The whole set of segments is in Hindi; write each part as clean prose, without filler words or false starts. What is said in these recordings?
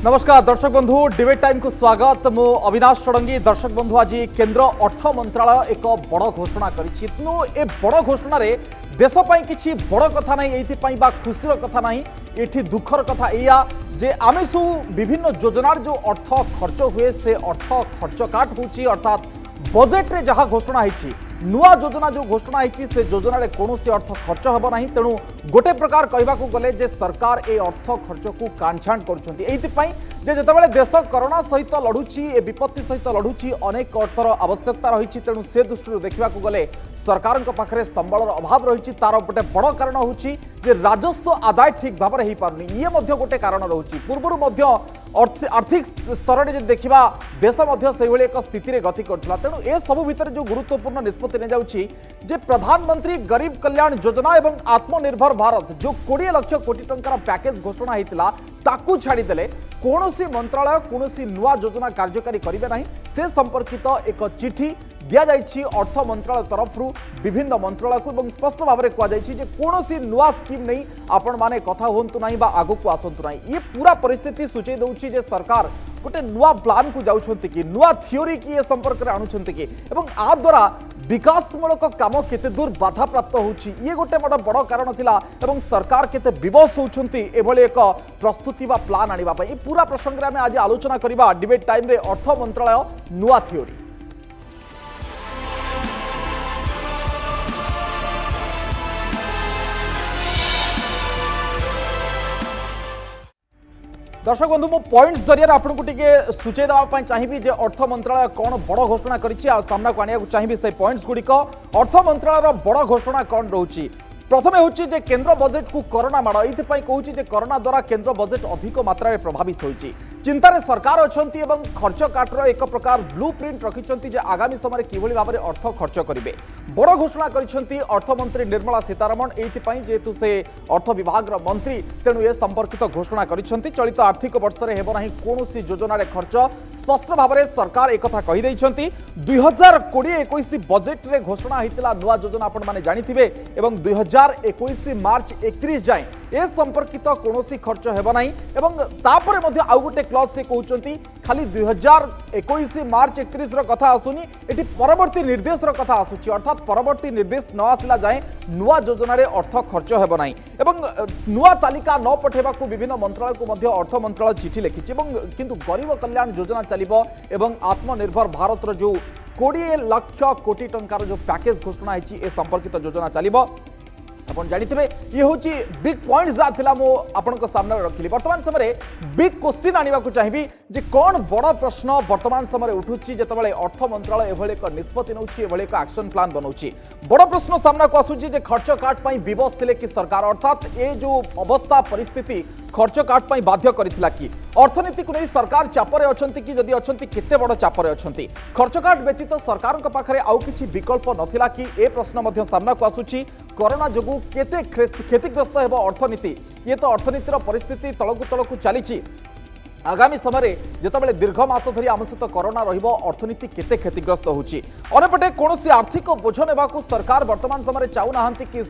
नमस्कार दर्शक बंधु डिबेट टाइम को स्वागत मु अविनाश षडंगी। दर्शक बंधु आज केंद्र अर्थ मंत्रालय एक बड़ घोषणा करिछि। तेणु ए बड़ घोषणा रे देश पई किछि बड़ कथा नहीं, एथि पई बा खुशीर कथा नहीं, एठी दुखर कथा एया जे आमे सब विभिन्न योजनार जो अर्थ खर्च हुए से अर्थ खर्च काट होछि, अर्थात बजेट रे जहाँ घोषणा होइछि नुआ योजना जो घोषणा होइछि से योजना रे कोनोसी अर्थ खर्च हेबो नाही। तेणु गोटे प्रकार कहबाकू गले जे सरकार ए अर्थ खर्च को कांछाण करुछंती एथि पई जे जेतेबेले देश कोरोना सहित लढुछि, ए विपत्ति सहित लढुछि, अनेक अर्थर आवश्यकता रही। तेणु से दृष्टि देखा गले सरकार पाखे संबल अभाव रही। तार गोटे बड़ कारण होछि जे राजस्व आदाय ठीक भाव में हो पारनी, ये गोटे कारण रही। पूर्वर आर्थिक स्तर में देखा देश से एक स्थिति में गति करता। तेणु ए सबु भितर जो गुरुत्वपूर्ण निष्पत्ति ने जाउछि जे प्रधानमंत्री गरीब कल्याण योजना एवं आत्मनिर्भर भारत जो 20 लाख कोटी टंकार पैकेज घोषणा होता ताकू छाड़ीदेले कौनसी मंत्रालय कौनसी नुआ योजना कार्यकारी करेंगे ना से संपर्कित एक चिठी दिया जाइछि अर्थ मंत्रालय तरफ विभिन्न मंत्रालय को स्पष्ट भाव में कहुई कौनसी नुआ स्कीम नहीं आपण माने कथा होंतु नहीं बा आगु को आसंतु नहीं। ये पूरा परिस्थिति सूचई दउछि जे सरकार गोटे नुआ प्लान को जाउछंती कि नुआ थियोरी की ये संपर्क में आणुछंती कि एवं आ द्वारा विकासमूलक काम केते दूर बाधा प्राप्त होछि ये गोटे बड़ कारण थिला एवं सरकार केते विवश होउछंती एभली एक प्रस्तुति बा प्लान आनिबा पई। पूरा प्रसंग में आज आलोचना करबा डिबेट टाइम रे अर्थ मंत्रालय नुआ थियोरी। दर्शक बंधु मो पॉइंट्स जरिया आपको टे सूचई देवाई चाहिए जे अर्थ मंत्रालय कौन बड़ घोषणा करना को आने चाहिए से पॉइंट्स गुड़िक अर्थ मंत्रालय बड़ घोषणा कौन रोचे। प्रथम हूँ केंद्र बजेट को कोरोना माड़ ये कहूँ कोरोना द्वारा केंद्र बजेट अधिक मात्रा प्रभावित होती चिंतार सरकार अच्छा खर्च काटर एक प्रकार ब्लू प्रिंट रखिंट आगामी समय किभली भाव में अर्थ खर्च करेंगे। बड़ घोषणा करछंती अर्थमंत्री निर्मला सीतारमण एइथिपाई जेहेतु से अर्थ विभाग मंत्री तेणु ए संपर्कित घोषणा करछंती चलित आर्थिक वर्ष में हेब नहीं कौनसी योजना खर्च स्पष्ट भाव में सरकार एक कही देइछंती। 2020-21 बजेट रे घोषणा होता नुआ योजना आपण माने जानिथिबे एवं 2021 मार्च 31 जाए ए संपर्कित कौनसी खर्च हेब नहीं एवं तापरे मध्ये आउ गोटे क्लॉज से कहउछंती खाली 2021 मार्च 31 रो कथा आसुनी एटी परवर्ती निर्देश रो कथा आसुची अर्थात परवर्ती निर्देश न आसिला जाए नुआ योजना रे अर्थ खर्च हेब नहीं एवं नुआ तालिका न पठेबा को विभिन्न मंत्रालय को मध्ये अर्थ मंत्रालय चिठी लिखिछि एवं किंतु गरीब कल्याण योजना चलिबो एवं आत्मनिर्भर भारत रो जो 20 लाख कोटी टंकार जो पैकेज घोषणा होइछि ए संपर्कित योजना चलिबो। आप जानिथिबे ये हूँ बिग पॉइंट जहाँ थिला मो आपनको सामने रखिली। वर्तमान समय बिग क्वेश्चन आनिबा को चाहिए जे कौन बड़ प्रश्न वर्तमान समय उठुची जेतेबेले अर्थ मंत्रालय एभली एक निष्पत्ति नउची एभली एक एक्शन प्लान बनाउची। बड़ प्रश्न सामना को आसुची जे खर्च काट पई विवश थिले कि सरकार अर्थात ए जो अवस्था परिस्थिति खर्च काट पई बाध्य करिथिला कि अर्थनीति को नहीं सरकार चापरे अछंती कि जदि अछंती केते बड़ चापरे अछंती खर्च काट व्यतीत सरकार पाखरे आउ किछि विकल्प नथिला कि ए प्रश्न मध्य सामना को आसुची। कोरोना जोगु केते क्षतिग्रस्त हेबो अर्थनीति ये तो अर्थनीतिर परिस्थिति तलकु तलकु चली आगामी समय जितेबाला दीर्घ मास धरी आम सहित कोरोना अर्थनीति केते क्षतिग्रस्त होची अनेपटे कौन आर्थिक बोझ ने सरकार वर्तमान समय चाहूना कि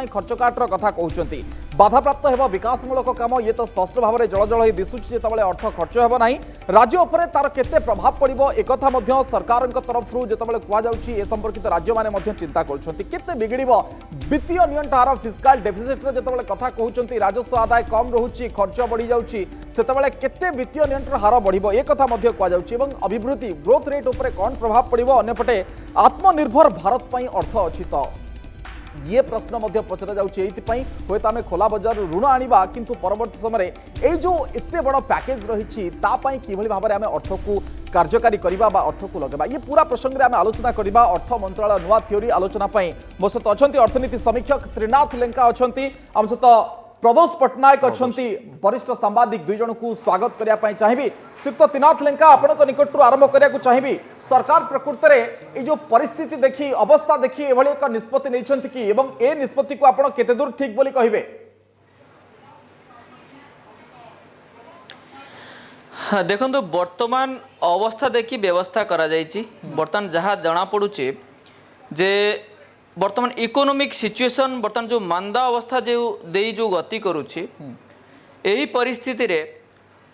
खर्च काटर कथा कहते बाधाप्राप्त हेब विकासमूलक काम ये तो स्पष्ट भाव में जल जल दिशुची जितेबाला अर्थ खर्च हेब ना राज्य उपर तार केते प्रभाव पड़ो एक सरकार तरफ जितेबाला कहुच्छी ए संपर्कित राज्य मैंने चिंता करते बिगड़ वित्तीय नियंत्रण फिस्काल डेफिसिट जितेबाला कथा कहते राजस्व आदाय कम रोचे खर्च बढ़ी जाऊँगी से वित्तीय नियंत्रण हार बढ़ो एक कहुच्छी अभिवृद्धि ग्रोथ रेट उपर कौन प्रभाव पड़ो अन्यपटे आत्मनिर्भर भारत पर अर्थ अच्छी तो ये प्रश्न पचरा जाए आम खोला बजार ऋण आनिबा किंतु परवर्ती समय ये जो एते बड़ पैकेज रही किभली भाव में आम अर्थ को कार्यकारी करबा बा अर्थ को लगेबा ये पूरा प्रसंग में आम आलोचना करबा। अर्थ मंत्रालय नुआ थियोरी आलोचना मो सहित अच्छी अर्थनीति समीक्षक त्रिनाथ लेंका अच्छा आम सहित प्रदोष पट्टनायक अच्छा वरिष्ठ सांबादिक दुई जन को स्वागत करने चाहिए। श्रीयुक्त त्रिनाथ लेंका आपण निकट आरंभ करने चाहिए सरकार प्रकृत में ये जो परिस्थिति देखी अवस्था देखी एभली एक निष्पत्ति नहीं कि एवं ए निष्पत्ति को आपण केते दूर ठीक बोली कहिबे। देखो वर्तमान अवस्था देखी व्यवस्था करा जाइछि वर्तमान जहाँ जना पड़ुचे जे वर्तमान इकोनॉमिक सिचुएशन वर्तमान जो मांदा अवस्था जो दे जो गति करुछि एही परिस्थिति रे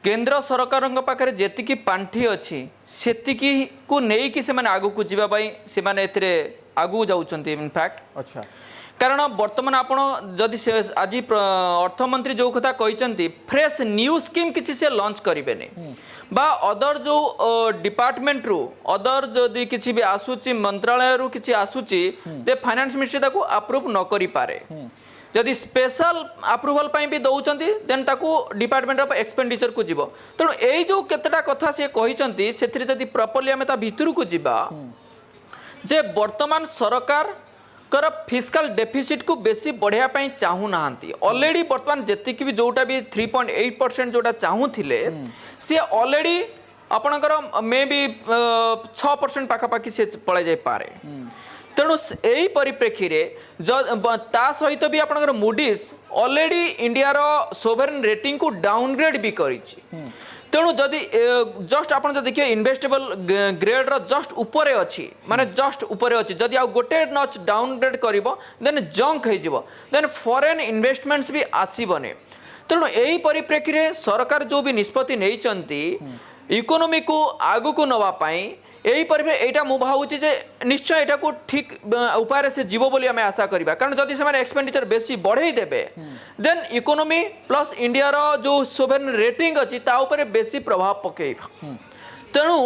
केंद्र सरकार पाखे जी पांठि अच्छी सेतिकी को लेकिन से आगू को जावाई से आगू जाऊँच इनफैक्ट अच्छा कारण बर्तमान आपण जदि आज अर्थमंत्री जो कथा कहते फ्रेश न्यू स्कीम किसी से लॉन्च करेंगे बा अदर जो डिपार्टमेंट रु अदर जदि किसी भी आसूची मंत्रालय रु किसी आसूची ते फाइनेंस मिनिस्ट्री ताको अप्रूव न करि पारे जदि स्पेशल अप्रूवल भी दौरान देन ताको डिपार्टमेंट ऑफ एक्सपेंडिचर को जीव तेणु यही जो केतटा कथा से कहते से प्रॉपर्ली आम भितर को जीवा जे वर्तमान सरकार कर फिस्काल डेफिसिट को बेसी बढ़ाया चाहू ना ऑलरेडी बर्तमान जी भी जोटा भी 3.8% जोटा चाहूले सी ऑलरेडी आपणकर मे बी 6% पाखापाखि से पड़े जाए पारे तेणु यही परिप्रेक्षी ता सहित भी आपणकर Moody's already India sovereign rating को डाउनग्रेड भी करी तेणु जदि जस्ट आप देखिए इन्वेस्टेबल ग्रेड जस्ट उपरे अच्छी माने जस्ट उपरे अच्छी जदि आ गोटे नच डाउनग्रेड करिवो देन जंक हो देन फॉरेन इन्वेस्टमेंट्स भी आसीबने तेणु यही परिप्रेक्षी रे सरकार जो भी निष्पत्ति नहीं इकोनॉमी को आगु को नवा पाई यही परिप्रेक्षी मु भावुची जे निश्चय एटा को ठीक उपाय से जीव बोली आम आशा करबा कारण जदि से एक्सपेंडिचर बेसी बढ़ई देबे देन इकोनॉमी प्लस इंडिया रो जो सोवरेन रेटिंग अच्छी ता ऊपर बेसी प्रभाव पकेबा तेणु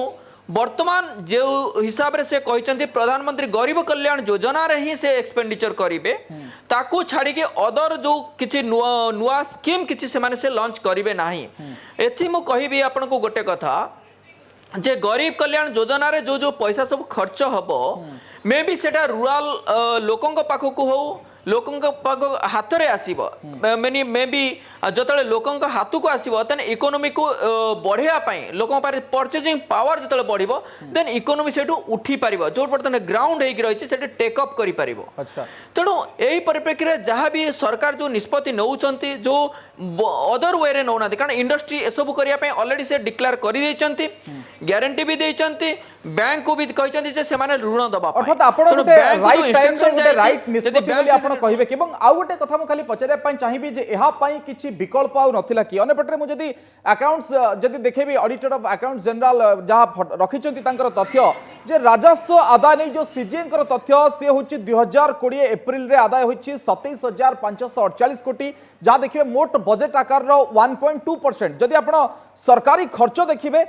वर्तमान जो हिसाब रे से कहते प्रधानमंत्री गरीब कल्याण योजना रे ही से एक्सपेंडिचर करेंगे ताकू छाड़ी के अदर जो किसी नुआ स्कीम किसी से लॉन्च करेंगे ना एथि मु कहबी आपन को गोटे कथा जे गरीब कल्याण योजना रे जो जो पैसा सब खर्च हम मे बी सेटा रूराल लोकों पाखक हो लोकों हाथ में आसब मेनी मे बी जो लोकों हाथ को आसब देन इकोनॉमी को बढ़ाई लोक परचेजिंग पावर जो बढ़ देन इकोनॉमी से उठी पार जो बर्तमान ग्राउंड होगी रही है टेकअप कर तेणु यही परिप्रेक्षी में जहाँ भी सरकार जो निष्पत्ति नौ जो अदर वे रे नौना कारण इंडस्ट्री एसबू करने ऑलरेडी से डिक्लेयर कर ग्यारंटी भी देते बैंक को भी कहते ऋण दबा कहिबे कि आउ गोटे कथा मु खाली पचारे चाहिए जे एहा पई किछि विकल्प आउ नथिला कि अनेपटरे मु जदी अकाउंट्स जदी देखेबी ऑडिटर ऑफ अकाउंट्स जनरल जहा रखिचंती तांकर तथ्य जे राजस्व आदाय नै जो सीजीएन कर तथ्य से होछि 2020 एप्रिल रे आदाय होछि 27548 कोटी जहा देखिबे मोट बजेट आकार रो 1.2% जदी आपण सरकारी खर्च देखिबे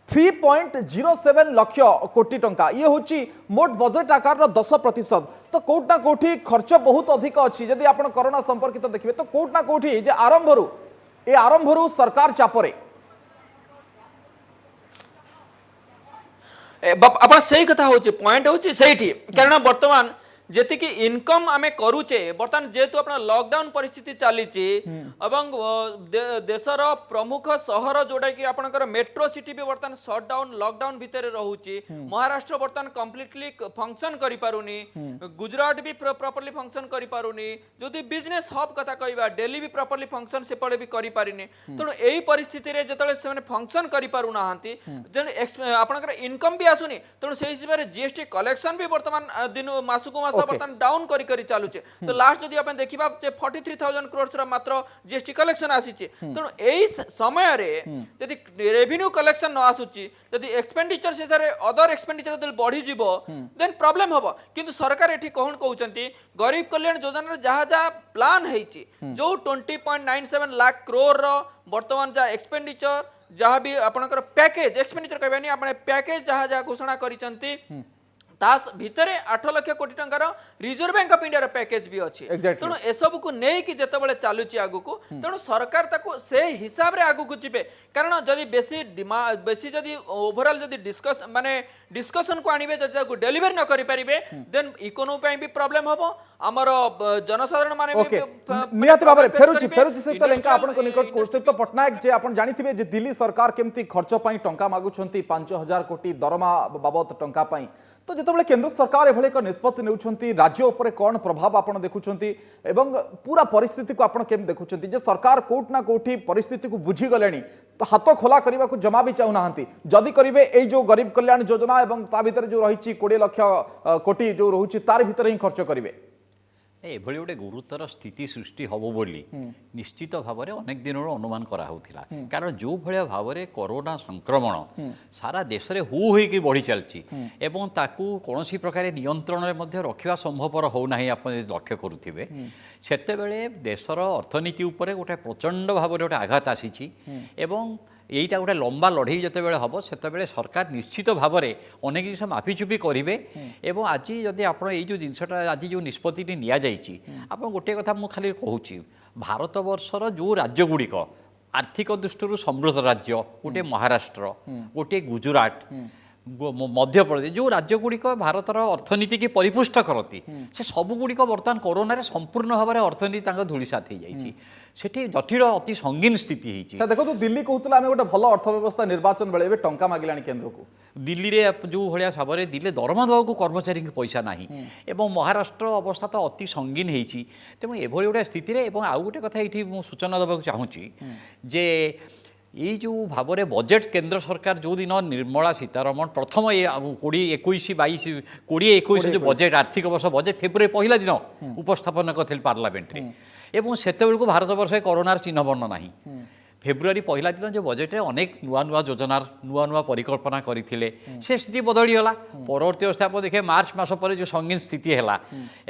3.07 लाख कोटी टंका ये होची मोट बजेट आकार 10% तो कोट ना कोठी खर्च बहुत अधिक अच्छी जदि आप कोरोना संपर्कित देखिए तो कोट ना कोठी जे आरंभरू सरकार चापरे आप सही कथा होची पॉइंट होची सहीठी कारण वर्तमान जेति कि इनकम आमे करूचे बर्तमान जेतु अपना लॉकडाउन परिस्थिति चली देशर प्रमुख सहर जोटा कि आपनकर मेट्रो सिटी भी बर्तमान शटडाउन लॉकडाउन भितर रहूची महाराष्ट्र बर्तमान कंप्लीटली फंक्शन करि पारुनी गुजरात भी प्रॉपर्ली फंक्शन करि पारुनी जदि बिजनेस हब कथा कहबा दिल्ली भी प्रॉपर्ली फंक्शन से पड़े भी करि पारिनी तेणु एही परिस्थिति रे जतले से फंक्शन करि पारु नाहंती आपनकर इनकम भी आसुनी तेणु से हिसाब रे जीएसटी कलेक्शन भी वर्तमान दिन मासको मास बर्तमान डाउन करी करी चालुचे तो लास्ट जदि आपण देखिबा जे 43000 करोड़ रा मात्र जीएसटी कलेक्शन आसीचे तेणु एही समय रे जदि रेवेन्यू कलेक्शन न आसुची जदि एक्सपेंडिचर से सारे अदर एक्सपेंडिचर जदि बढ़ी जिवो देन प्रॉब्लम हबो किंतु सरकार एठी कोन कहउचंती गरीब कल्याण योजना रे जहा जहा प्लान हेची जो 20.97 लाख करोड़ रो वर्तमान जा एक्सपेंडिचर जहाँ भी आपनकर पैकेज एक्सपेंडिचर कहबानी आपने पैकेज जहाँ जहाँ घोषणा करिसंती भितरे 8 लाख कोटी टंकार Reserve Bank of India package भी अच्छी तेणु एसबू को नहीं जिते चलुची आगु को तेणु सरकार ताको से हिसाब रे आगु को जीवे कारण जदि बेसी जदि ओवरऑल जदि डिस्कस माने डिस्कशन को आनिबे जदि ताको डेलीवर न करि परिबे देन इकोनॉमी भी प्रॉब्लम हबो हमर जनसाधारण माने नियत भाबरे फेरुची सहित लेंका आपन को निकट कौशिक पटनायक जे आपन जानिथिबे जे दिल्ली सरकार केमती खर्च पई टंका मागुछंती 5000 कोटी दरमा बाबत टंका पई तो जिते केंद्र सरकार एभले एक निष्पत्ति नेउछंती राज्य उपरे कौन प्रभाव आपण देखुछंती एवं पूरा परिस्थिति को आपण केम देखुछंती जे सरकार कोट ना कोठी परिस्थिति को बुझी गलेनी तो हाथ खोला करबा को जमा भी चाहू नाहंती जदि करिवे ए जो गरीब कल्याण योजना एवं ता भीतर जो रहिछि 20 लाख कोटी जो रहुछि तार भीतर ही खर्च करिवे ଏଭଳି ଗୋଟେ ଗୁରୁତର ସ୍ଥିତି ସୃଷ୍ଟି ହେବ ବୋଲି ନିଶ୍ଚିତ ଭାବରେ ଅନେକ ଦିନରୁ ଅନୁମାନ କରାହେଉଥିଲା। କାରଣ ଯେଉଁ ଭଳିଆ ଭାବରେ କରୋନା ସଂକ୍ରମଣ ସାରା ଦେଶରେ ହୁ ହୋଇକି ବଢ଼ି ଚାଲିଛି ଏବଂ ତାକୁ କୌଣସି ପ୍ରକାର ନିୟନ୍ତ୍ରଣରେ ମଧ୍ୟ ରଖିବା ସମ୍ଭବପର ହେଉନାହିଁ, ଆପଣ ଯଦି ଲକ୍ଷ୍ୟ କରୁଥିବେ, ସେତେବେଳେ ଦେଶର ଅର୍ଥନୀତି ଉପରେ ଗୋଟେ ପ୍ରଚଣ୍ଡ ଭାବରେ ଗୋଟେ ଆଘାତ ଆସିଛି ଏବଂ এইটা গোটে লম্বা লড়াই যেতবে হব সেতবে সরকার নিশ্চিত ভাবে অনেক জিনিস মাপিচুপি করবে এবং আজ যদি আপনার এই যে জিনিসটা আজ যে নিষ্পত্তি নিয়াযাইছি আপনার গোটে কথা মু খালি কହୁছি ভারতবর্ষর যে রাজ্যগুড়িক আর্থিক দৃষ্টি সমৃদ্ধ রাজ্য গোটে মহারাষ্ট্র গোটে গুজরাট मध्यप्रदेश जो राज्यगुड़िक भारतर अर्थनीति की परिपुष्ट करती से सबुगुड़िक बर्तमान कोरोना संपूर्ण भाव में अर्थनीति धूलिसात हो जाए जटिल अति संगीन स्थिति होती। देखो दिल्ली कहूला आम गोटे भल अर्थव्यवस्था निर्वाचन बेले टंका मागिला केन्द्र को दिल्ली में जो भाया भाव में दिल्ली दरमा देवाक कर्मचारी की पैसा ना एवं महाराष्ट्र अवस्था तो अति संगीन होती तेणु एभली गोटे स्थित आउ गोटे कथा ये सूचना देवाक चाहूँगी जे ये जो भाव में बजेट केंद्र सरकार जो दिन निर्मला सीतारमण प्रथम ये 2021 जो बजेट आर्थिक वर्ष बजेट फेब्रुआरी पहला दिन उपस्थापन करते पार्लियामेंट रे एवं सेते बेलू भारत वर्ष कोरोनार चिन्ह वर्ण ना फेब्रुआरी पहला दिन जो बजेट अनेक नुआ नुआ योजनार नुआ नुआ परिकल्पना करते से स्थिति बदलीगला परवर्ती अवस्था आप देखिए मार्च मास पर जो संगीन स्थिति है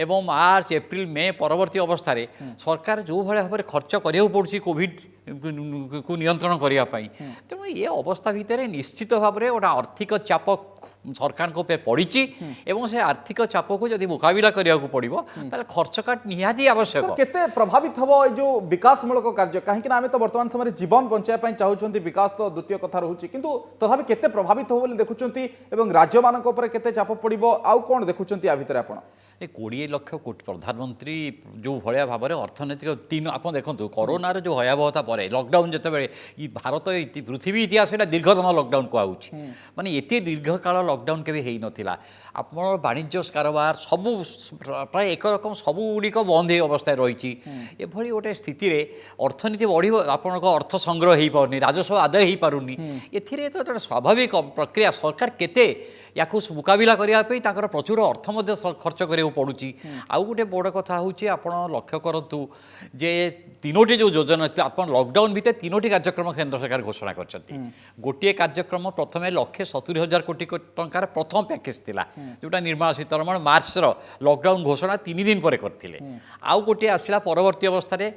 एवं मार्च एप्रिल मे परवर्ती अवस्था सरकार जो भाई भाव में खर्च करा पड़ी कोविड को नियंत्रण करने तेणु ये अवस्था भितर निश्चित भाव में गोटे आर्थिक चाप सरकार पड़ी से आर्थिक चाप को जब मुकाबला करने को पड़ो ताले खर्च काट निहाती आवश्यक केते प्रभावित हम जो विकासमूलक कार्य कहीं आम तो वर्तमान समय जीवन बचाई चाहते विकास तो द्वितीय कथा रोचे किंतु तथापि केते प्रभावित हो देखुंट राज्य मानक केते चाप पड़ो आउ कौन देखुंट या भितर आपण 20 लाख कोटी प्रधानमंत्री जो भाया भाव में अर्थनैतिक तीन आप देखो कोरोनार जो भयावहता पर लॉकडाउन जो भारत पृथ्वी इतिहास दीर्घतम लॉकडाउन कहूँ माने ये दीर्घकाल लॉकडाउन केवे हो नाला आप वाणिज्य कारोबार सबू प्राय एक रकम सबुगुड़िक बंद अवस्था रही एभली गोटे स्थिति अर्थनीति बढ़ आप अर्थ संग्रह हो पारनी राजस्व आदाय हो पारुनी ए तो स्वाभाविक प्रक्रिया सरकार केते या मुकाबला करने प्रचुर अर्थ खर्च करा पड़ुची आउ गोटे बड़ कथा हूँ आप लक्ष्य करूँ जे तीनोटी जो योजना आप लॉकडाउन भितर तीनोटी कार्यक्रम केंद्र सरकार घोषणा कर गोटे कार्यक्रम प्रथम 1,70,000 कोटी टंकार प्रथम पैकेज थिला जोटा निर्मला सीतारमण मार्च लॉकडाउन घोषणा 3 दिन पर करते आउ गोटे आसला परवर्ती अवस्था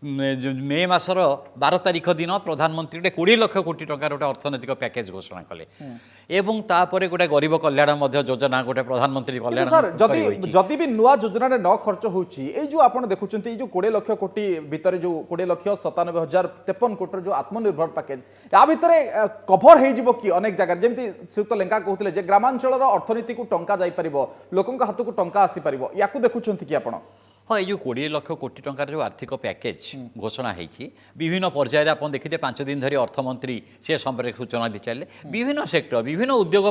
मे मासर 12 तारीख दिन प्रधानमंत्री 20 लाख कोटी टंकार गोटे अर्थनैतिक पैकेज घोषणा कले एवं तापर गोटे गरीब कल्याण योजना गोटे प्रधानमंत्री कल्याण सर जदि भी नुआ योजना न खर्च होची ए जो आपण देखुचंती जो 20 लाख कोटी भितर जो 20,97,053 कोटी जो आत्मनिर्भर पैकेज या भितर कभर हो जिवो कि अनेक जगह जेमती श्रीयुक्त लेंका कहते जे ग्रामांचल अर्थनीति को टंका जाई परिबो लोकंक हाथ को टंका आसी परिबो याकू देखुचंती कि आपण हाँ ये 20 लाख कोटी टंकार जो आर्थिक पैकेज घोषणा होती विभिन्न पर्यायर आप देखिए 5 दिन धरी अर्थमंत्री से संपर्क सूचना दी चले विभिन्न सेक्टर विभिन्न उद्योग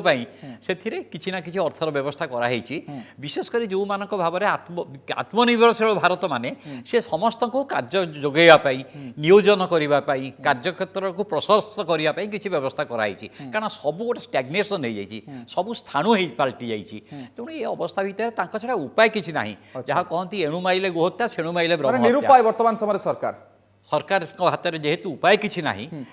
से किसी ना किसी अर्थर व्यवस्था कराई विशेषकर जो मानक भाव में आत्मनिर्भरशील भारत माने से समस्त को कार्य जोगाइवाई नियोजन करने कार्यक्षेत्र को प्रशस्त करने किसी व्यवस्था कराई कारण सब गोटे स्टैग्नेशन हो जाए सब स्थाणु पलटि जाइए तेणु ये अवस्था भितर छड़ा उपाय किसी ना जहाँ कहती एणु माइले गोहत्या सेणु माइले निरुपाय वर्तमान समय सरकार हाथ में जेहेतु उपाय किसी ना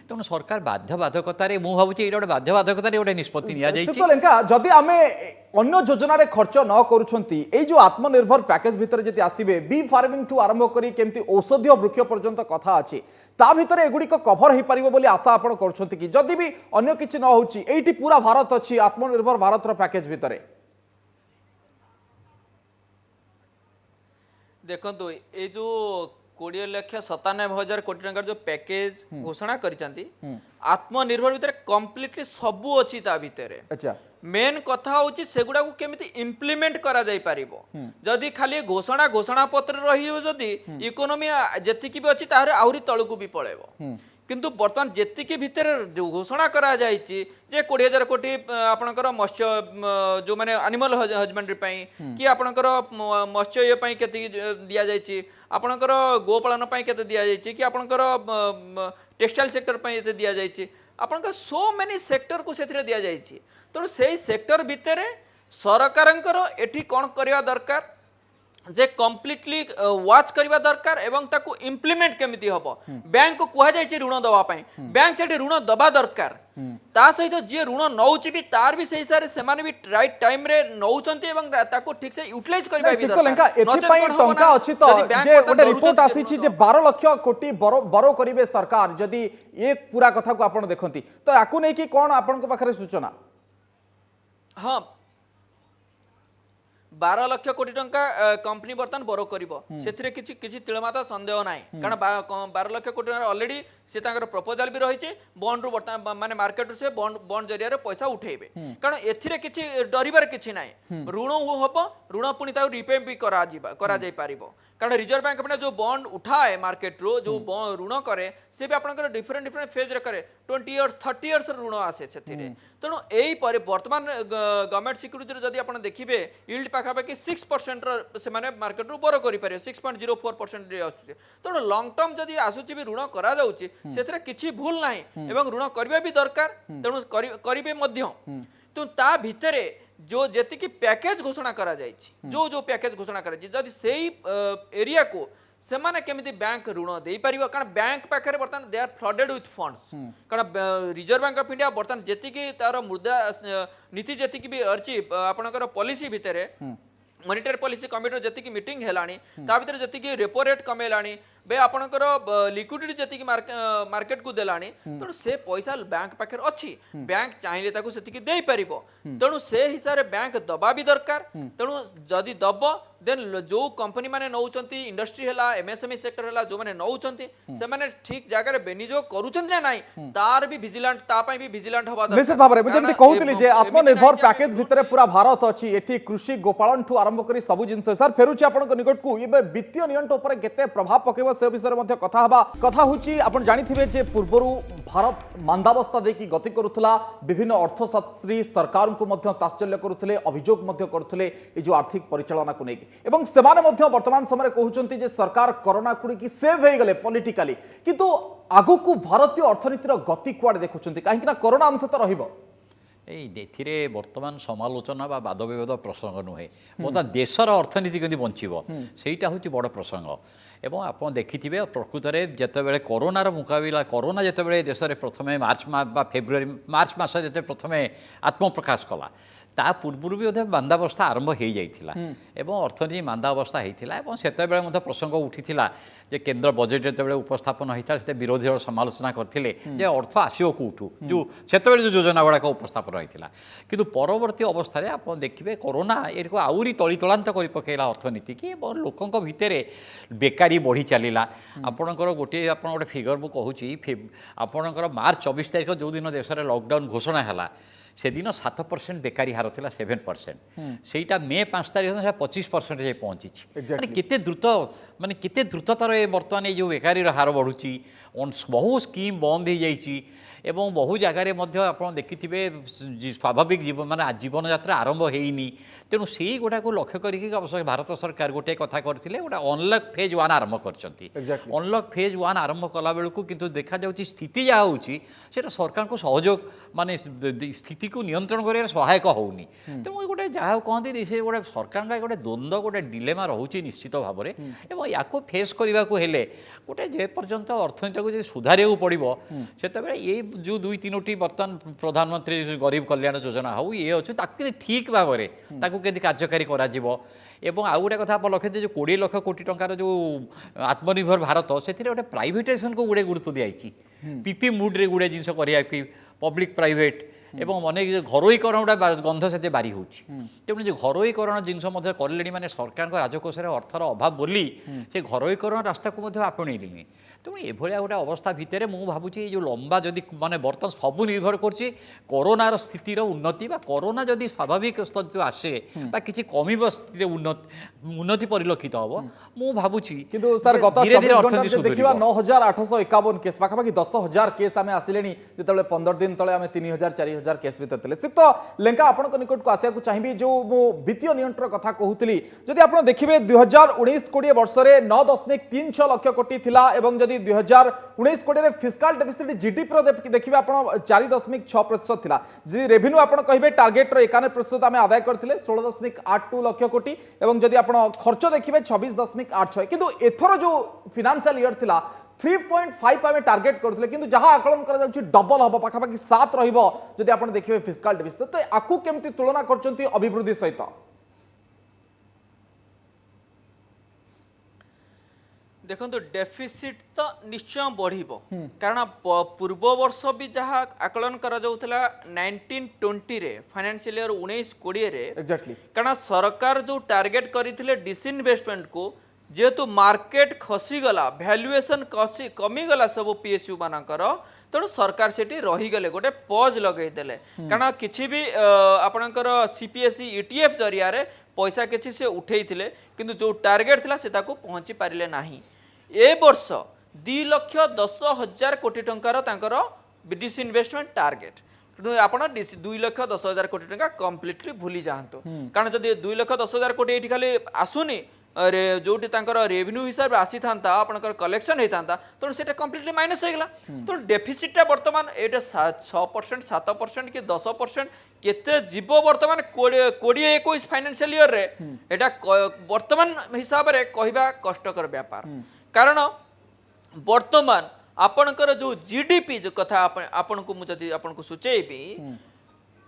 तेणु सरकार बाध्यबाधकतार मुझे भावुँ ये गोटे बाध्यबाधकतार गोटे निष्पत्ति लेंका जदि आम अन्य योजन खर्च न करुँचे जो आत्मनिर्भर पैकेज भितर जब आसवे बी फार्मिंग ठू आरंभ करी केमती औषधीय वृक्ष पर्यंत कथा अच्छी ता भितर एगुड़िक कभर हो पार बोली आशा आपण करुँच कि जदि भी अन्य किसी न होची एठी पूरा भारत अच्छी आत्मनिर्भर भारत पैकेज भितर देखो ये जो 20,97,000 कोटी टंकार जो पैकेज घोषणा करिसंती आत्मनिर्भर भितर कंप्लीटली सबू अच्छी ता भितर अच्छा मेन कथा होची सेगुडा को केमिति इम्प्लीमेंट करा जाई पारिबो जदि खाली घोषणा पत्र रहियो जदि इकोनॉमी जेतिकी भी अच्छी तारे आहुरी तळकू भी पळेबो किंतु बर्तमान जेतिकी भितर जो घोषणा करा जायछि जे 20,000 कोटी आपणकर मत्स्य जो माने एनिमल हजबेंड्री पई कि आपणकर मत्स्य ये पई केति दिया जायछि आपणकर गोपालन पई केते दिया जायछि कि आपणकर टेक्सटाइल सेक्टर पई एते दिया जायछि आपणकर सो मेनी सेक्टर को सेथिरे दिया जायछि तो सेही सेक्टर भितर सरकारंकर एठी कोन करिया दरकार जे कम्प्लीटली वाच करबा दरकार एवं ताकू इम्प्लीमेंट केमिति हबो बैंक को कुहा जाय छि ऋण दवा पई बैंक सेठी ऋण दबा दरकार ता सहित जे ऋण नौछि भी तार भी सही सारे सेमाने भी राइट टाइम रे नौचंती एवं ताकू ठीक से यूटिलाइज करबा भी शीतल लेंका दरकार एथि पई टंका अछि तो जे गोटे रिपोर्ट आसी छि जे 12 लाख कोटी बरो करिवे सरकार जदी ए पूरा कथा को आपण देखंती तो याकू नै कि कोन आपण को पाखरे सूचना हाँ 12 लाख कोटी टंका कंपनी बर्तमान बरो करिवो सेथिरे किछि किछि तिळमाता संदेह नाही कारण 12 लाख कोटी टंका ऑलरेडी से तांकर प्रपोजल भी रही बॉन्ड रु बर्तमान माने मार्केट से बॉन्ड जरिया रे पैसा उठेबे कारण एथिरे किछि डरिबार किछि नाही ऋण हबो ऋण पुनी ता रिपे भी करा जाई पारिबो कारण रिजर्व बैंक अपने जो बॉन्ड उठाए मार्केट रो जो ऋण करे से भी आपनकर डिफरेंट फेज रे करे 20 इयर्स 30 इयर्स ऋण आसे सेथिरे तेणु एई परे वर्तमान गवर्नमेंट सिक्युरिटी रे जदी आपण देखिबे यील्ड पाखापाखि 6% रो से माने मार्केट रो बरो करि पारे 6.04% रे आसुचे तेणु लॉन्ग टर्म जदी आसुची भी ऋण करा जाउची सेथरे किछि भूल नाही एवं ऋण करबे भी दरकार तेणु करिबे मध्य तो ता भितरे जो जेति की पैकेज घोषणा करा जायछि जो पैकेज घोषणा करा जदि सेही एरिया को सेमाने केमिति बैंक ऋण दे परिबो कारण बैंक पाखरे बर्तन they are flooded with funds कारण रिजर्व बैंक ऑफ इंडिया बर्तन जेति की तार मुद्रा नीति जेति की भी अर्ची आपनकर पॉलिसी भितरे मॉनिटरी पॉलिसी कमिटी जेति की मीटिंग हेलानी ता भितर जेति की रेपो रेट कमेलानी बे आपनकर लिक्विडिटी जेति की मार्केट को देलानी तेणु से पैसा बैंक पाखे अच्छी बैंक चाहिए ताकू सेतिकी दे परिबो तेणु से हिसाब रे बैंक दबा भी दरकार तेणु जदि दब देन जो कंपनी माने नौचंती इंडस्ट्री हला एमएसएमई सेक्टर हला जो माने नौचंती से माने ठीक जगह रे बेनिजो करूचंती ना नाही तार भी विजिलेंट ता पई भी विजिलेंट हबा दरकार निश्चित भाबरे जेमति कहउतली जे आत्मनिर्भर पैकेज भितरे पूरा भारत अछि एठी कृषि गोपालन ठू आरंभ करी सबु जिंस सर फेरुची आपन निकट को इबे वित्तीय नियंत्रण ऊपर केते प्रभाव पकेबो से विषय मध्ये कथा हबा कथा होची आपण जानिथिबे जे पूर्वरु भारत मांदावस्था देखि गति करूथला विभिन्न अर्थशास्त्री सरकार को मध्ये तात्सल्य करूथले अभियोग मध्ये करूथले ए जो आर्थिक परिचालना को नेकी एवं सेमाने मध्ये वर्तमान समय कहउचंती जे सरकार कोरोना कुडी की सेव हे गले पॉलिटिकली किंतु आगु को भारतीय अर्थनीतिर गति कुआडे देखुचंती काहे कि ना कोरोना अंश तो रहिबो एथिरे वर्तमान समालोचना बा वाद विवाद प्रसंग नुहे बर्तमान देशर अर्थनीति केमती बंचिबो सेटा होची बड़ प्रसंग एवं आप देखिथिबे प्रकृत में जितेबाला कोरोनार मुकाबिला कोरोना जितेबाला देश में प्रथम फेब्रुआरी मार्च मास जिते प्रथम आत्मप्रकाश कला ता पूर्व भी मांदावस्था आरंभ हो जाइथिला एवं अर्थनीति मांदावस्था होता है सेतेबेले प्रसंग उठीथिला जे केंद्र बजेट जितेबाला उपस्थापन होता है विरोधी दल समालोचना करथिले जे अर्थ आसियो कोठू जो सेतेबेले जो योजना गुड़ाक उपस्थापन होता किंतु परवर्ती अवस्था रे आप देखिबे कोरोना एको आउरी तलितलांत करि पकेला अर्थनीति की लोकंक भितरे बेकारी बढ़ी चलला आपणकर गोटे आप गोटे फिगर मु कहूँ आपणकर मार्च 24 तारिख जो दिन देश में लॉकडाउन घोषणा है से दिन 7% बेकारी हार था 7% सेटा मे 5 तारिख 25% जाए पहुँची माने केते द्रुत माने केते द्रुततार बर्तमान जो बेकारी हार बढ़ुची बहु स्कीम बंद हो जाइए एवं बहु जगार आप देखिथे स्वाभाविक जीवन माने जीवन यात्रा आरंभ होनी तेणु से गुड़ा को लक्ष्य करके अवश्य भारत सरकार गोटे कथा करते गोटे अनलक फेज 1 आरंभ कर अनलक फेज 1 आरंभ कला बेलू किंतु देखा जाउची स्थिति जहाँ होची सेटा सरकार को सहयोग माने स्थिति को नियंत्रण कर सहायक होनी तेणु गोटे जहाँ कहते से गोटे सरकार का गोटे द्वंद्व गोटे डिलेमा रोचे निश्चित भाव में या फेस करने को हेले गोटे जे पर्यंत अर्थनीति को सुधार पड़ो से ये जो 2-3टी बर्तमान प्रधानमंत्री गरीब कल्याण योजना हो ये अच्छे ठीक भाव में कार्यकारी करा एवं आउ गोटे कथा आप लक्ष्य जो 20 लाख कोटी टंकार जो आत्मनिर्भर भारत से गोटे प्राइवेटाइजेशन को गुड़े गुरुत्व दिखाई पीपी मुड्रे गुड़े जिन पब्लिक प्राइवेट एवं अनेक घरोईकरण गुड़ा गंध से बारी हो तेणु जो घरोईकरण जिनस कले माने सरकार राजकोष अर्थर अभाव बोली से घरोईकरण रास्ता को आपणेली तेणु ये गोटे अवस्था भितर मुझे भावुँ जो लंबा जदि माने बर्तमान सबू निर्भर कर कोरोनार स्थितिर उन्नति बा कोरोना जदि स्वाभाविक स्तर आसे बा किसी कमिब स्थिति उन्नति परिलक्षित हम मु भावुँ किंतु सर गत 24 घंटा देखिबा 9851 केस पाखापाखि 10,000 केस आमे आसिलेनी जेतेबेले 15 दिन तले आमे 3,000 4,000 1000 केस भीतर थे श्रीयुक्त लेंका आपण निकट को आसिया चाहिए जो मु वित्तीय नियंत्रण कथा कहूली जदि आप देखिए 2019-20 वर्ष में 9.36 लाख कोटी थिला एवं जदि 2019-20 फिस्काल डेफिसिट जीडीपी देखिए आप 4.6% थिला जदि रेवेन्यू आप कहे टार्गेट 91% आम आदाय करते 16.82 लाख कोटी एवं जदि आप खर्च देखिए 26.86 किंतु एथर जो फाइनेंशियल ईयर थिला 3.5 आम टार्गेट करते किंतु जहां आकलन करा डबल हम पाखापाखि 7 रही आप देखिए फिस्काल डेफिसिट तो आपको केमती तुलना कर अभिवृद्धि सहित देखो डेफिसिट तो निश्चय बढ़िबो कारण पूर्व वर्ष भी जहाँ आकलन करा जाउथला 1920 रे फाइनेंशियल ईयर 19-20 रे एग्जैक्टली कारण सरकार जो टार्गेट करथिले डिसइन्वेस्टमेंट को जेहेतु मार्केट खसीगला भैल्युएसन कमीगला सब पीएसयू मानकर तेणु सरकार सेठी रहीगले गोटे पज लगेदेले कारण किसी भी आपणकर सीपीएसई ईटीएफ जरिया पैसा किसी से उठेइथिले किंतु जो टार्गेट थिला से ताको पहुंची पारिले नाही ए वर्ष 2,10,000 कोटी टंकार तांकर डिसइन्वेस्टमेंट टार्गेट आपण 2,10,000 कोटी टंका कम्प्लीटली भूली जातु कारण जदि 2,10,000 कोटी ये खाली आसुनी जो रेवेन्यू हिसाब से आसी था आपंकर कलेक्शन होता तेणु से कम्प्लीटली माइनस होगा तेणु डेफिसिटा बर्तमान ये 6% 7% कि 10% केते जीव बर्तमान 20-21 फाइनेंशियल ईयर रे एटा बर्तमान हिसाब से कहवा कष्टकर व्यापार कारण बर्तमान आपणकर जो जीडीपी जो कथा आपण को मुझे आपन को सूचेबी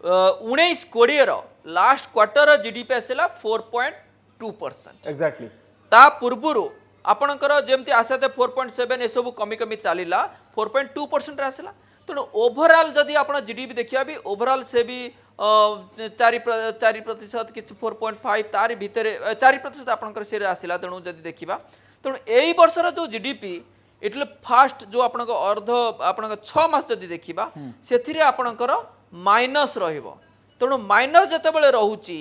19-20 लास्ट क्वार्टर जीडीपी आसला 4.2% एग्जैक्टली ता पूर्वरु आपणकर जेमती आशा 4.7 ए सब कमी कमी चलीला 4.2% आसला तेणु ओवरऑल जदि आप जीडीपी देखिया भी ओवरऑल से भी 4% कि 4.5 तार भितर 4% आपणकर से आसला तेणु जदि देखिबा तेणु एई वर्षर जो जीडीपी इटले फास्ट जो आपणक अर्ध आपणक 6 मास जदि देखिबा सेथिरे आपणकर माइनस रहिबो तेणु माइनस जतेबेले रहूची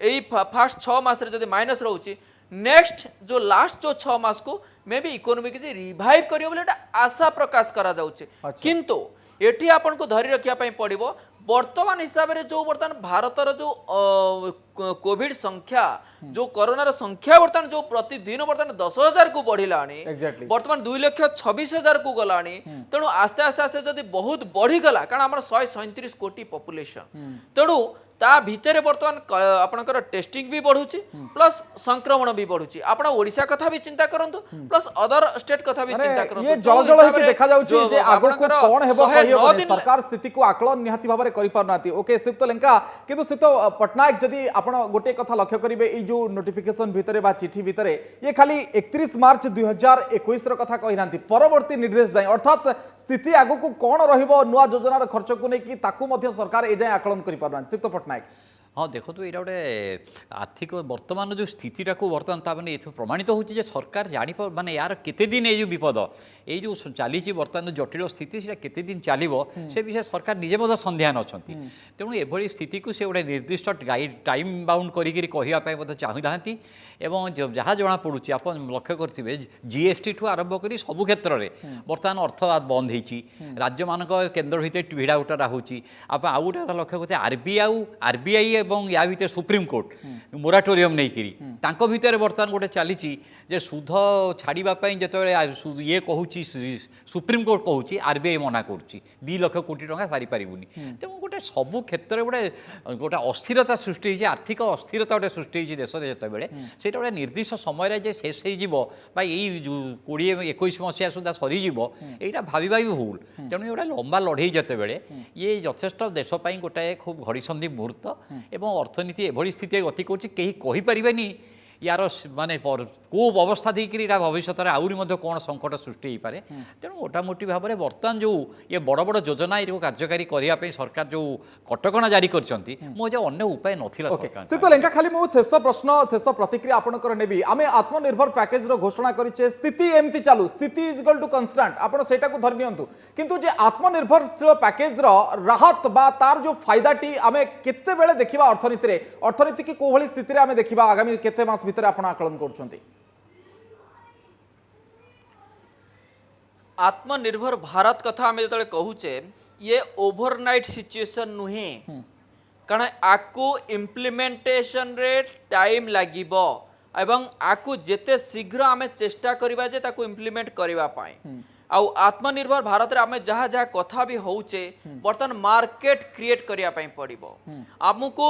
यही फास्ट 6 मास जब माइनस रोचे नेक्स्ट जो लास्ट जो 6 मास को मे भी इकोनॉमी किसी रिवाइव करियो बोले आशा प्रकाश करा जाउचे किंतु एठी आपन को धरी रखिया पई पड़िबो वर्तमान हिसाब रे जो वर्तमान भारतर जो कोविड संख्या जो कोरोनार संख्या वर्तमान जो प्रतिदिन वर्तमान 10,000 को बढ़िलानी वर्तमान 2,26,000 को गलानी तेणु आस्ते आस्ते आस्ते जदि बहुत बढ़ी गला कारण हमर 137 कोटी पॉपुलेशन तेणु ता भितर बर्तमान आपनकर टेस्टिंग भी बढ़ुची प्लस संक्रमण भी बढ़ुची आपण ओडिशा कथा भी चिंता करंतु प्लस अदर स्टेट कथा भी चिंता करंतु ये जल जल होके देखा जाउची जे आगो को कोन हेबो कहियो सरकार स्थिति को आकलन निहाती भाबरे करि पारनाती ओके सिप्त लेंका किंतु सिप्त पटनायक जदी आपण गोटे कथा लक्ष्य करिवे ई जो नोटिफिकेशन भितरे बा चिठी भितरे ये खाली 31 मार्च 2021 रो कथा कहिनांती परवर्ती निर्देश जाय अर्थात स्थिति आगो को कोन रहिबो नुवा योजनार खर्च को नै कि ताकू मध्ये सरकार ए जाय आकलन करि पारनाती सिप्त पटनायक हाँ देखो तो यहाँ गोटे आर्थिक बर्तमान जो स्थितिटा को बर्तमान ताने ये प्रमाणित होची सरकार जानी माने यार केते दिन ये विपद ये जो चली बर्तमान जटिल स्थिति से केते दिन चलो से विषय सरकार निजे मत संध्यान अच्छा तेणु एभली स्थिति को से गोटे निर्दिष्ट गाइड टाइम बाउंड करने चाहूना एवं जहाँ जना पड़ुची आप लक्ष्य करेंगे जीएसटी ठू आरंभ कर सबू क्षेत्र में बर्तमान अर्थ बंद होती राज्य मान केन्द्र भितर भिड़ा उटारा होची आप आउ गोटे लक्ष्य करते आरबीआई एवं या भितर सुप्रीमकोर्ट मोराटोरियम नहीं करी भितर बर्तमान गोटे चली जे सुध छाड़ापी जो ये कहूँ सुप्रीमकोर्ट कहूँ आरबीआई मना करुच्ची 2 लाख कोटी टंका सारी पारिबुनी तेणु गोटे सबू क्षेत्र गोटे गोटे अस्थिरता सृष्टि आर्थिक अस्थिरता गोटे सृष्टि देश में जितेबाला से गोटे निर्दिष्ट समय शेष हो 20-21 मसीहा सुधा सरीज यहाँ भाविबा भी भूल तेणु गोटे लंबा लड़े जितेबाला ये यथेष्ट देशपाई गोटाए खूब घड़ीसंधि मुहूर्त एवं अर्थनीति एभली स्थिति गति करें यार माने को अवस्था देकर भविष्य में आहरी कौन संकट सृष्टि हो पाए तेणु मोटामोटी भाव में बर्तमान जो ये बड़ बड़ योजना कार्यकारी करने सरकार जो कटकणा जारी कर अन्य उपाय नाला लेंका खाली मु शेष प्रश्न शेष प्रतिक्रिया आपनकर नेबी आमे आत्मनिर्भर पैकेज रो घोषणा करिचे स्थिति एमती चालू स्थिति इज इक्वल टू कांस्टेंट आपण सेटा को धरि नियंतु किंतु जे आत्मनिर्भरशील पैकेज रो राहत बा तार जो फायदाटी आमे केते बेले देखिबा अर्थनीति की कोभली स्थिति रे आमे देखिबा आगामी केते मास भितर आपण आकलन करछंती आत्मनिर्भर भारत कथा आम जो कहूचे ये ओवरनाइट सिचुएशन नुहे कारण आकु इम्प्लीमेंटेशन रे टाइम लागिबो एवं आकु जेते शीघ्र आमे चेष्टा करिबा जे ताकु इम्प्लीमेंट करिबा पाए आउ आत्मनिर्भर भारत रे आमे जहाँ जहाँ कथा भी होउचे बर्तन मार्केट क्रिएट करिया पाए पड़िबो हमको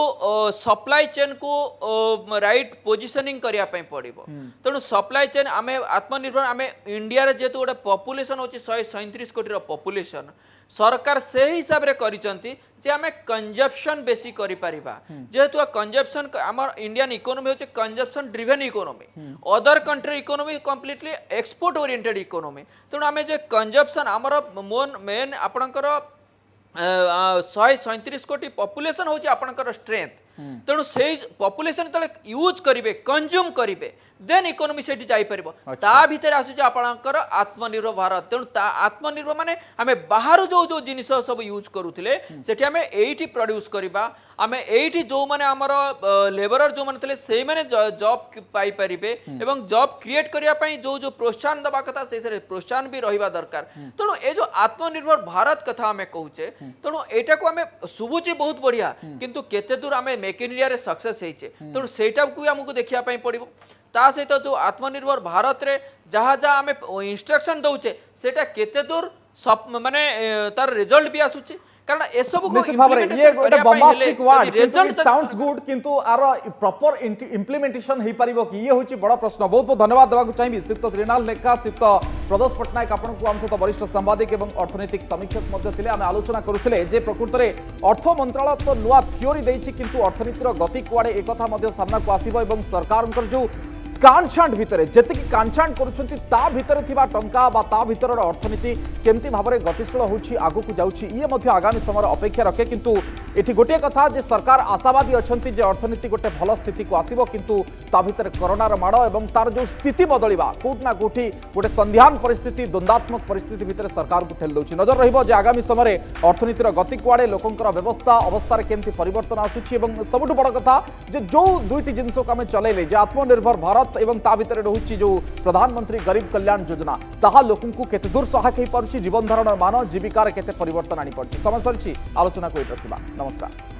सप्लाई चेन को राइट पोजिशनिंग करिया पाए पड़िबो तेणु सप्लाई चेन आमे आत्मनिर्भर आमे इंडिया रे जेतु गोटे पॉपुलेशन होची 137 कोटी रो पॉपुलेशन सरकार से हिसाब रे करिसंती जे आमे कंजप्शन बेसी करि परिबा जेहेतु कंजप्शन हमर इंडियन इकोनॉमी होचे consumption driven economy other country economy completely export oriented economy तेणु आमे जे कंजप्शन हमर मेन आपणकर 137 कोटी पॉपुलेशन होची आपणकर स्ट्रेंथ तेणु से पॉपुलेशन तले यूज करिवे कंज्यूम करिवे देन इकोनॉमी सेठी जाई परबो ता भीतर आसुची आपणकर आत्मनिर्भर भारत तेणु ता आत्मनिर्भर माने हमें बाहर जो जो जिनिस सब यूज करूथिले सेठी हमें एठी प्रोड्यूस करिबा आमे एठी जो माने हमर लेबरर जो माने तले सेही माने जॉब पाई परिबे एवं जॉब क्रिएट करिया पई जो जो प्रोत्साहन दबा कथा से प्रोत्साहन भी रहिबा दरकार तेणु ए जो आत्मनिर्भर भारत कथा हमें कहूचे तेणु एटा को हमें सुबुची बहुत बढ़िया किंतु केते दूर हमें मेक इन इंडिया रे सक्सेस हेइचे तेणु सेटा को हमको देखिया पई पड़िबो ता सहित जो आत्मनिर्भर भारत रे जहाँ जहाँ आमे इंस्ट्रक्शन दउचे सेटा केते दूर माने तार रिजल्ट भी आसुचे कारण ए सब को निश्चित भाव ये गोटे bombastic word result sounds good किंतु आर प्रॉपर इंप्लीमेंटेशन हे परिबो कि ये होची बड़ा प्रश्न बहुत बहुत धन्यवाद देवा चाहिए श्रीयुक्त त्रिनाल लेखा श्रीयुक्त प्रदोष पट्टनायक आपन को हम सहित वरिष्ठ सांबादिक एवं अर्थनैतिक समीक्षक मध्य थिले आमे आलोचना करुथिले जे प्रकृत रे अर्थ मंत्रालय तो नुआ थ्योरी देछि किंतु अर्थनीतिर गति कुआडे एक कथा मध्य सामना को आसीबो एवं सरकारंकर जो कानछांट भितर जेतिक कानछांट करुछंती ता भितर थिबा टंका बा ता भितर अर्थनीति केमती भाबरे गतिशील होछि आगु को जाउछि ये मध्य आगामी समय अपेक्षा रखे किंतु एठी गोटे कथा जे सरकार आशावादी अछंती जे अर्थनीति गोटे भल स्थिति को आसीबो किंतु ता भितर कोरोनार माड़ एवं तार जो स्थिति बदलिबा कोट ना कोठी गोटे संध्यान परिस्थिति द्वंद्वात्मक परिस्थिति भितर सरकार को ठेल दउछि नजर रहिबो जे आगामी समय अर्थनीतिर गति कुआडे लोकंकर व्यवस्था अवस्था केमती परिवर्तन आसुछि एवं सबुठ बड़ कथा जे जो दुईटी जिंस को आमे चलेले जे आत्मनिर्भर भारत एवं ता भितर रहुछि जो प्रधानमंत्री गरीब कल्याण योजना ताहा लोकंकु केते दूर सहायक हे पारुछि जीवन धारण मान जीविकार केते परिवर्तन आनी पारुछि समय सरिछि आलोचना को रखिबा नमस्कार।